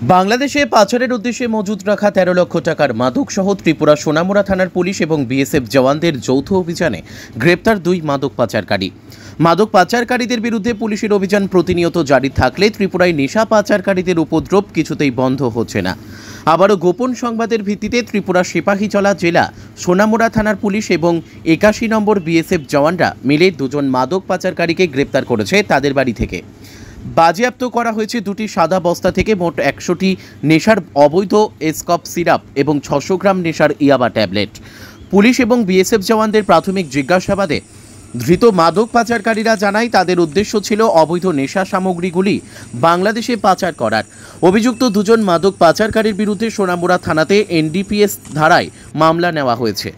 বাংলাদেশে পাচারের উদ্দেশ্যে মজুত রাখা ১৩ লক্ষ টাকার মাদকসহ ত্রিপুরা সোনামুড়া থানার পুলিশ এবং বিএসএফ জওয়ানদের যৌথ অভিযানে গ্রেপ্তার ২ মাদক পাচারকারী। মাদক পাচারকারীদের বিরুদ্ধে পুলিশের অভিযান প্রতিনিয়ত জারি থাকলে ত্রিপুরায় নেশা পাচারকারীদের উপদ্রব কিছুতেই বন্ধ হচ্ছে না। আবারও গোপন সংবাদের ভিত্তিতে ত্রিপুরা সিপাহীজলা জেলা সোনামুড়া থানার পুলিশ এবং ৮১ নম্বর বিএসএফ জওয়ানরা মিলে ২ জন মাদক পাচারকারীকে গ্রেপ্তার করেছে। তাদের বাড়ি থেকে বাজেয়াপ্ত করা হয়েছে ২টি সাদা বস্তা থেকে মোট ১০০টি নেশার অবৈধ এসকপ সিরাপ এবং ৬০০ গ্রাম নেশার ইয়াবা ট্যাবলেট। পুলিশ এবং বিএসএফ জওয়ানদের প্রাথমিক জিজ্ঞাসাবাদে ধৃত মাদক পাচারকারীরা জানায় তাদের উদ্দেশ্য ছিল অবৈধ নেশা সামগ্রীগুলি বাংলাদেশে পাচার করার। অভিযুক্ত ২ জন মাদক পাচারকারীর বিরুদ্ধে সোনামুড়া থানাতে এনডিপিএস ধারায় মামলা নেওয়া হয়েছে।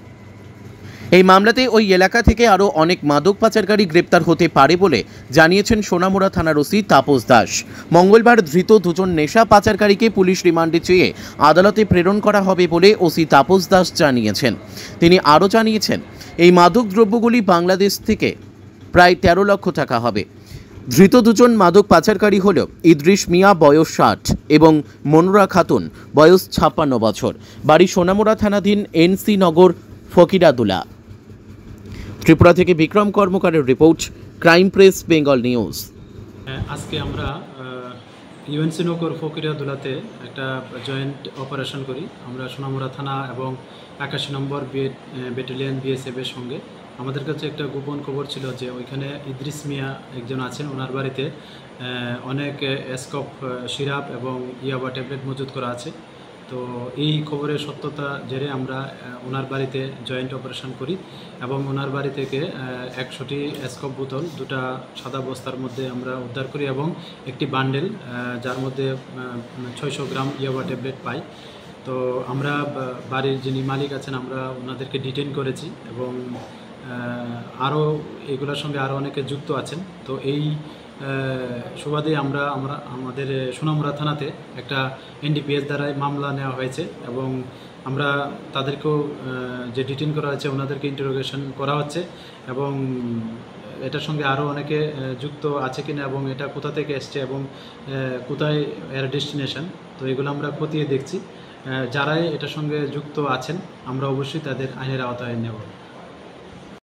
এই মামলাতে ওই এলাকা থেকে আরও অনেক মাদক পাচারকারী গ্রেপ্তার হতে পারে বলে জানিয়েছেন সোনামুড়া থানার ওসি তাপস দাস। মঙ্গলবার ধৃত ২ জন নেশা পাচারকারীকে পুলিশ রিমান্ডে চেয়ে আদালতে প্রেরণ করা হবে বলে ওসি তাপস দাস জানিয়েছেন। তিনি আরও জানিয়েছেন, এই মাদক দ্রব্যগুলি বাংলাদেশ থেকে প্রায় ১৩ লক্ষ টাকা হবে। ধৃত ২ জন মাদক পাচারকারী হল ইদ্রিস মিয়া বয়স ৬০ এবং মনোরা খাতুন বয়স ৫৬ বছর, বাড়ি সোনামুড়া থানাধীন এনসি নগর ফকিরাদুলা। ত্রিপুরা থেকে বিক্রম কর্মকারের report, crime press Bengal news. আজকে আমরা ইউএনসি নগর ফকিরাদুলাতে একটা জয়েন্ট অপারেশন করি। আমরা সোনামুড়া থানা এবং ৮১ নম্বর ব্যাটালিয়ন বিএসএফের সঙ্গে। আমাদের কাছে একটা গোপন খবর ছিল যে ওইখানে ইদ্রিস মিয়া একজন আছেন, ওনার বাড়িতে অনেক এসকপ সিরাপ এবং ইয়াবা ট্যাবলেট মজুত করা আছে। তো এই খবরের সত্যতা জেরে আমরা ওনার বাড়িতে জয়েন্ট অপারেশন করি এবং ওনার বাড়ি থেকে ১০০টি এসকপ বোতল ২টা সাদা বস্তার মধ্যে আমরা উদ্ধার করি এবং একটি বান্ডেল যার মধ্যে ৬০০ গ্রাম ইয়াবা ট্যাবলেট পাই। তো আমরা বাড়ির যিনি মালিক আছেন আমরা ওনাদেরকে ডিটেইন করেছি এবং আরও এগুলোর সঙ্গে আরও অনেকে যুক্ত আছেন। তো এই সুবাদে আমরা আমাদের সোনামুড়া থানাতে একটা এনডিপিএস দ্বারাই মামলা নেওয়া হয়েছে এবং আমরা তাদেরকেও যে ডিটেইন করা হয়েছে ওনাদেরকে ইন্টারোগেশন করা হচ্ছে এবং এটার সঙ্গে আরও অনেকে যুক্ত আছে কিনা এবং এটা কোথা থেকে এসছে এবং কোথায় এর ডেস্টিনেশন, তো এগুলো আমরা খতিয়ে দেখছি। যারাই এটার সঙ্গে যুক্ত আছেন আমরা অবশ্যই তাদের আইনের আওতায় নেব।